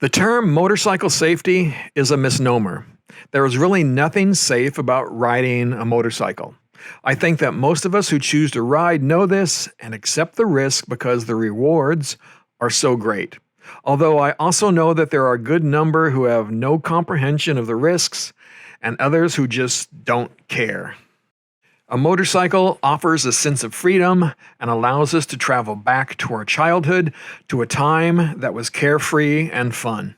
The term motorcycle safety is a misnomer. There is really nothing safe about riding a motorcycle. I think that most of us who choose to ride know this and accept the risk because the rewards are so great. Although I also know that there are a good number who have no comprehension of the risks and others who just don't care. A motorcycle offers a sense of freedom and allows us to travel back to our childhood, to a time that was carefree and fun.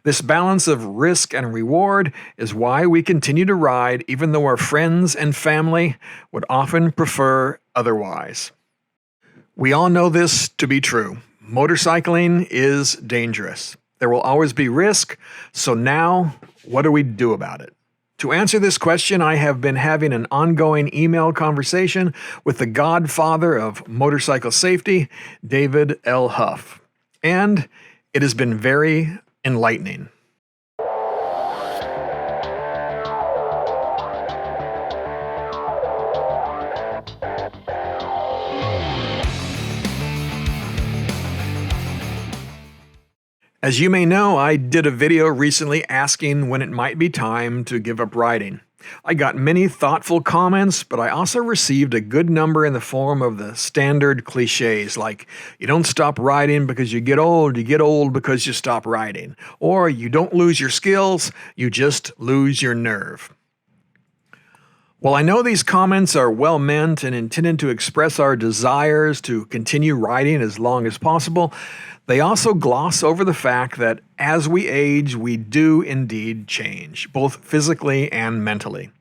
This balance of risk and reward is why we continue to ride even though our friends and family would often prefer otherwise. We all know this to be true. Motorcycling is dangerous. There will always be risk, so now what do we do about it? To answer this question, I have been having an ongoing email conversation with the godfather of motorcycle safety, David L. Hough. And it has been very enlightening. As you may know, I did a video recently asking when it might be time to give up riding. I got many thoughtful comments, but I also received a good number in the form of the standard cliches like, you don't stop riding because you get old because you stop riding, or you don't lose your skills, you just lose your nerve. While I know these comments are well meant and intended to express our desires to continue riding as long as possible, they also gloss over the fact that as we age, we do indeed change, both physically and mentally.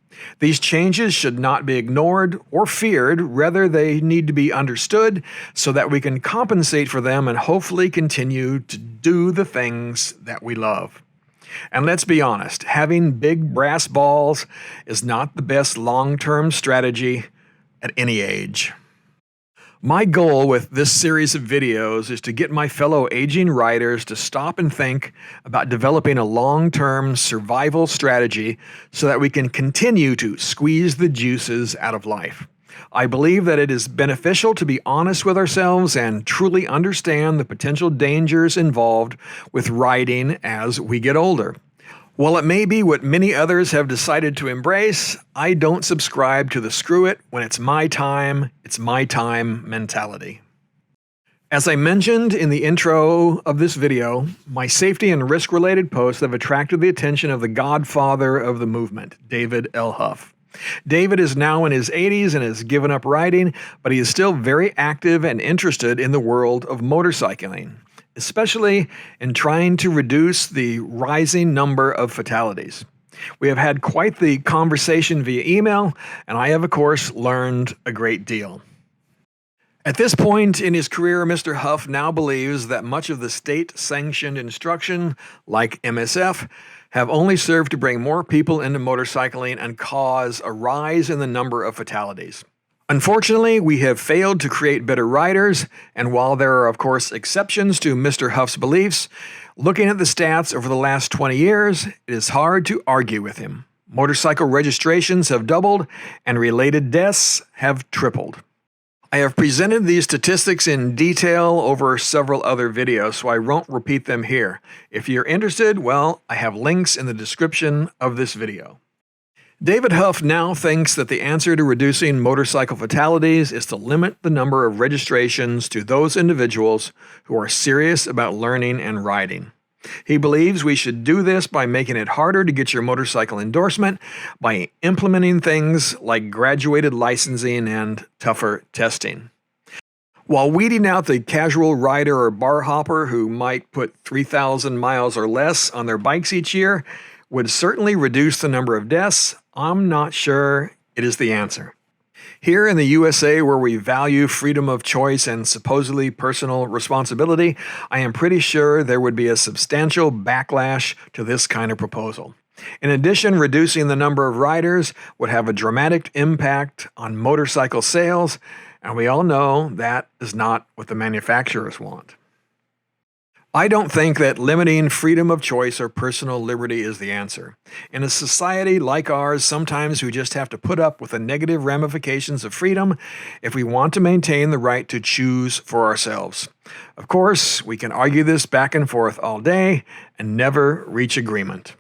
These changes should not be ignored or feared, rather they need to be understood so that we can compensate for them and hopefully continue to do the things that we love. And let's be honest, having big brass balls is not the best long-term strategy at any age. My goal with this series of videos is to get my fellow aging riders to stop and think about developing a long-term survival strategy so that we can continue to squeeze the juices out of life. I believe that it is beneficial to be honest with ourselves and truly understand the potential dangers involved with riding as we get older. While it may be what many others have decided to embrace, I don't subscribe to the screw it when it's my time mentality. As I mentioned in the intro of this video, my safety and risk-related posts have attracted the attention of the godfather of the movement, David L. Hough. David is now in his 80s and has given up riding, but he is still very active and interested in the world of motorcycling, especially in trying to reduce the rising number of fatalities. We have had quite the conversation via email, and I have, of course, learned a great deal. At this point in his career, Mr. Hough now believes that much of the state-sanctioned instruction, like MSF, have only served to bring more people into motorcycling and cause a rise in the number of fatalities. Unfortunately, we have failed to create better riders, and while there are, of course, exceptions to Mr. Hough's beliefs, looking at the stats over the last 20 years, it is hard to argue with him. Motorcycle registrations have doubled, and related deaths have tripled. I have presented these statistics in detail over several other videos, so I won't repeat them here. If you're interested, well, I have links in the description of this video. David Hough now thinks that the answer to reducing motorcycle fatalities is to limit the number of registrations to those individuals who are serious about learning and riding. He believes we should do this by making it harder to get your motorcycle endorsement, by implementing things like graduated licensing and tougher testing. While weeding out the casual rider or bar hopper who might put 3,000 miles or less on their bikes each year would certainly reduce the number of deaths, I'm not sure it is the answer. Here in the USA, where we value freedom of choice and supposedly personal responsibility, I am pretty sure there would be a substantial backlash to this kind of proposal. In addition, reducing the number of riders would have a dramatic impact on motorcycle sales, and we all know that is not what the manufacturers want. I don't think that limiting freedom of choice or personal liberty is the answer. In a society like ours, sometimes we just have to put up with the negative ramifications of freedom if we want to maintain the right to choose for ourselves. Of course, we can argue this back and forth all day and never reach agreement.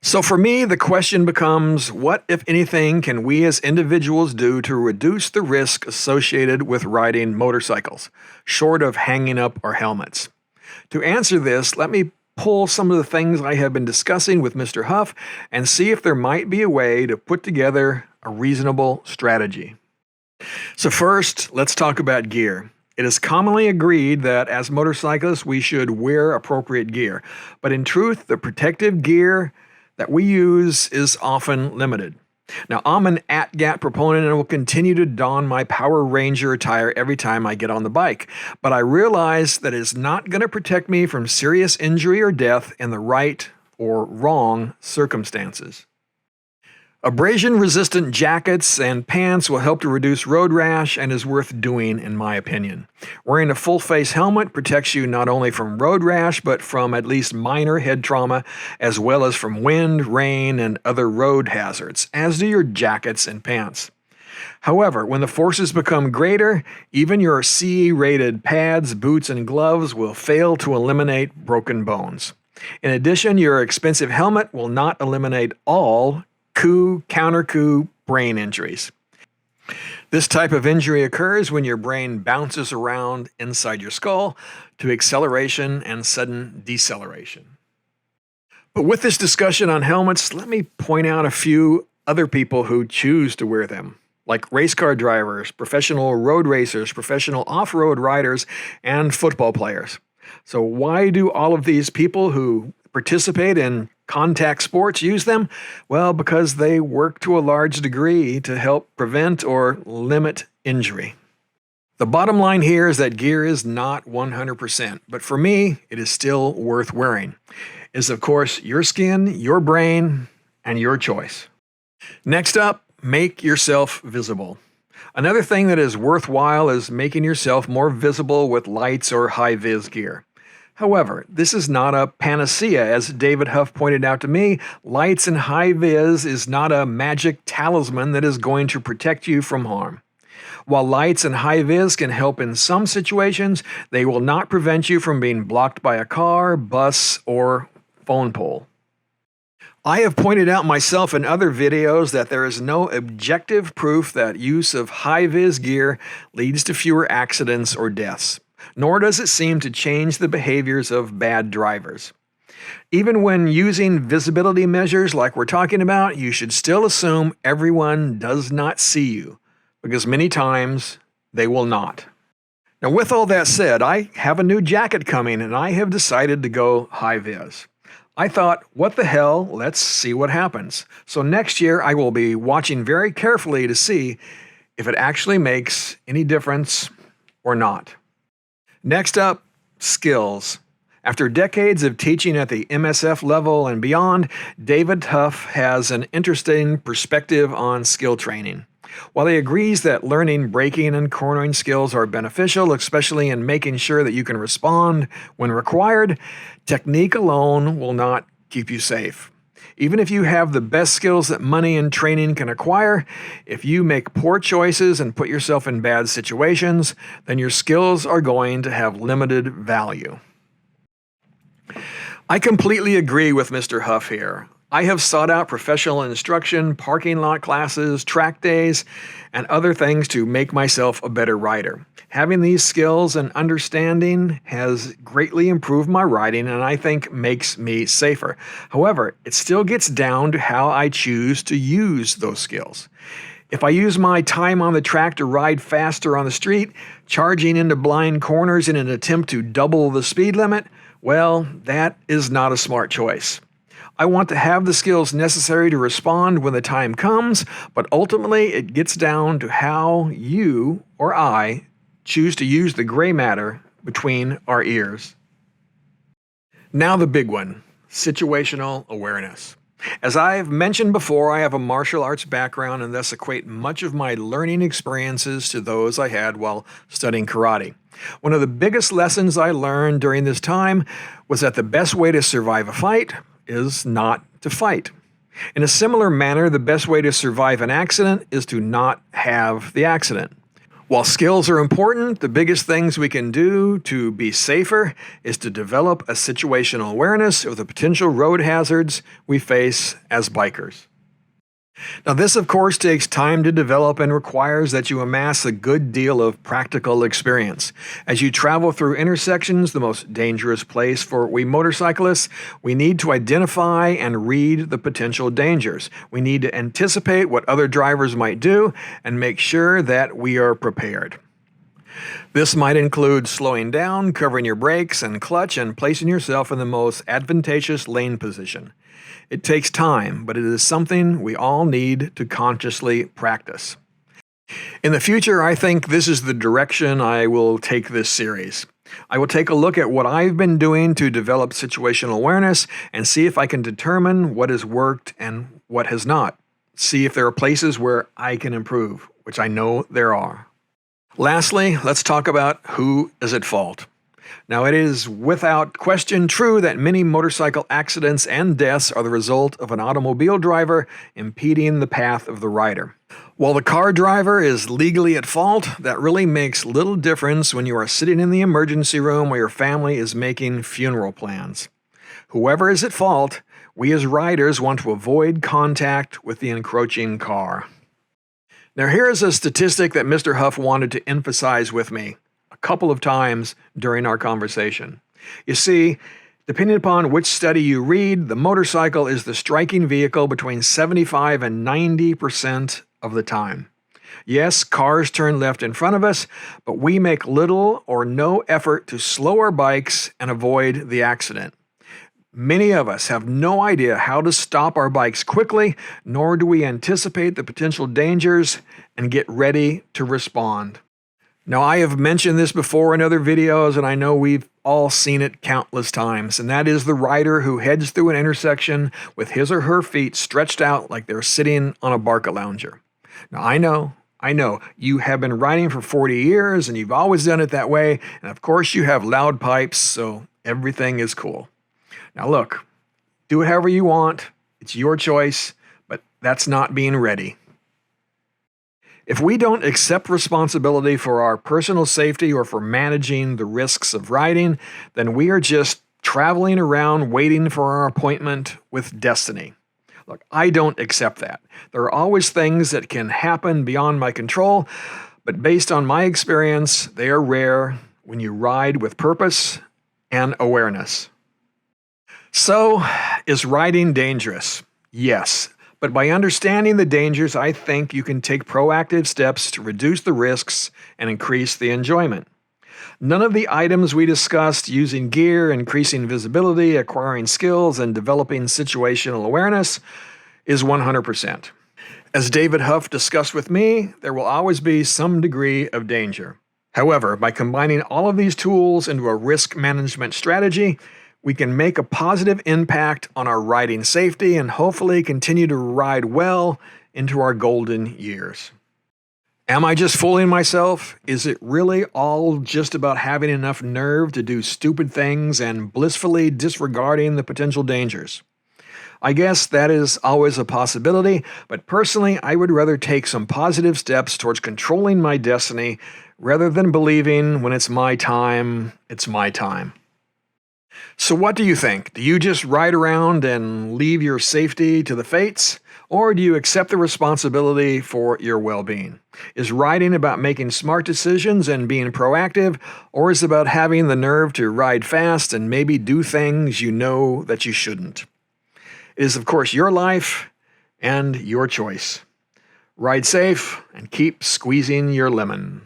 So for me, the question becomes, what, if anything, can we as individuals do to reduce the risk associated with riding motorcycles, short of hanging up our helmets? To answer this, let me pull some of the things I have been discussing with Mr. Hough and see if there might be a way to put together a reasonable strategy. So first, let's talk about gear. It is commonly agreed that as motorcyclists we should wear appropriate gear, but in truth, the protective gear that we use is often limited. Now, I'm an ATGAT proponent and will continue to don my Power Ranger attire every time I get on the bike, but I realize that it's not going to protect me from serious injury or death in the right or wrong circumstances. Abrasion-resistant jackets and pants will help to reduce road rash and is worth doing, in my opinion. Wearing a full-face helmet protects you not only from road rash, but from at least minor head trauma, as well as from wind, rain, and other road hazards, as do your jackets and pants. However, when the forces become greater, even your CE-rated pads, boots, and gloves will fail to eliminate broken bones. In addition, your expensive helmet will not eliminate all coup, counter-coup brain injuries. This type of injury occurs when your brain bounces around inside your skull to acceleration and sudden deceleration. But with this discussion on helmets, let me point out a few other people who choose to wear them, like race car drivers, professional road racers, professional off-road riders, and football players. So why do all of these people who participate in contact sports use them? Well, because they work to a large degree to help prevent or limit injury. The bottom line here is that gear is not 100%, but for me, it is still worth wearing. It is, of course, your skin, your brain, and your choice. Next up, make yourself visible. Another thing that is worthwhile is making yourself more visible with lights or high-vis gear. However, this is not a panacea. As David Hough pointed out to me, lights and high-vis is not a magic talisman that is going to protect you from harm. While lights and high-vis can help in some situations, they will not prevent you from being blocked by a car, bus, or phone pole. I have pointed out myself in other videos that there is no objective proof that use of high-vis gear leads to fewer accidents or deaths, nor does it seem to change the behaviors of bad drivers. Even when using visibility measures like we're talking about, you should still assume everyone does not see you, because many times they will not. Now, with all that said, I have a new jacket coming and I have decided to go high-vis. I thought, what the hell, let's see what happens. So next year I will be watching very carefully to see if it actually makes any difference or not. Next up, skills. After decades of teaching at the MSF level and beyond, David Hough has an interesting perspective on skill training. While he agrees that learning braking and cornering skills are beneficial, especially in making sure that you can respond when required, technique alone will not keep you safe. Even if you have the best skills that money and training can acquire, if you make poor choices and put yourself in bad situations, then your skills are going to have limited value. I completely agree with Mr. Hough here. I have sought out professional instruction, parking lot classes, track days, and other things to make myself a better rider. Having these skills and understanding has greatly improved my riding and I think makes me safer. However, it still gets down to how I choose to use those skills. If I use my time on the track to ride faster on the street, charging into blind corners in an attempt to double the speed limit, well, that is not a smart choice. I want to have the skills necessary to respond when the time comes, but ultimately it gets down to how you or I choose to use the gray matter between our ears. Now the big one, situational awareness. As I've mentioned before, I have a martial arts background and thus equate much of my learning experiences to those I had while studying karate. One of the biggest lessons I learned during this time was that the best way to survive a fight is not to fight. In a similar manner, the best way to survive an accident is to not have the accident. While skills are important, the biggest things we can do to be safer is to develop a situational awareness of the potential road hazards we face as bikers. Now, this of course takes time to develop and requires that you amass a good deal of practical experience. As you travel through intersections, the most dangerous place for we motorcyclists, we need to identify and read the potential dangers. We need to anticipate what other drivers might do and make sure that we are prepared. This might include slowing down, covering your brakes and clutch, and placing yourself in the most advantageous lane position. It takes time, but it is something we all need to consciously practice. In the future, I think this is the direction I will take this series. I will take a look at what I've been doing to develop situational awareness and see if I can determine what has worked and what has not. See if there are places where I can improve, which I know there are. Lastly, let's talk about who is at fault. Now, it is without question true that many motorcycle accidents and deaths are the result of an automobile driver impeding the path of the rider. While the car driver is legally at fault, that really makes little difference when you are sitting in the emergency room where your family is making funeral plans. Whoever is at fault, we as riders want to avoid contact with the encroaching car. Now, here is a statistic that Mr. Hough wanted to emphasize with me a couple of times during our conversation. You see, depending upon which study you read, the motorcycle is the striking vehicle between 75 and 90% of the time. Yes, cars turn left in front of us, but we make little or no effort to slow our bikes and avoid the accident. Many of us have no idea how to stop our bikes quickly, nor do we anticipate the potential dangers and get ready to respond. Now, I have mentioned this before in other videos, and I know we've all seen it countless times, and that is the rider who heads through an intersection with his or her feet stretched out like they're sitting on a Barca lounger. Now, I know, you have been riding for 40 years, and you've always done it that way, and of course you have loud pipes, so everything is cool. Now look, do it however you want, it's your choice, but that's not being ready. If we don't accept responsibility for our personal safety or for managing the risks of riding, then we are just traveling around waiting for our appointment with destiny. Look, I don't accept that. There are always things that can happen beyond my control, but based on my experience, they are rare when you ride with purpose and awareness. So, is riding dangerous? Yes. But by understanding the dangers, I think you can take proactive steps to reduce the risks and increase the enjoyment. None of the items we discussed, using gear, increasing visibility, acquiring skills, and developing situational awareness, is 100%. As David Hough discussed with me, there will always be some degree of danger. However, by combining all of these tools into a risk management strategy, we can make a positive impact on our riding safety and hopefully continue to ride well into our golden years. Am I just fooling myself? Is it really all just about having enough nerve to do stupid things and blissfully disregarding the potential dangers? I guess that is always a possibility, but personally, I would rather take some positive steps towards controlling my destiny rather than believing when it's my time, it's my time. So what do you think? Do you just ride around and leave your safety to the fates? Or do you accept the responsibility for your well-being? Is riding about making smart decisions and being proactive, or is it about having the nerve to ride fast and maybe do things you know that you shouldn't? It is, of course, your life and your choice. Ride safe and keep squeezing your lemon.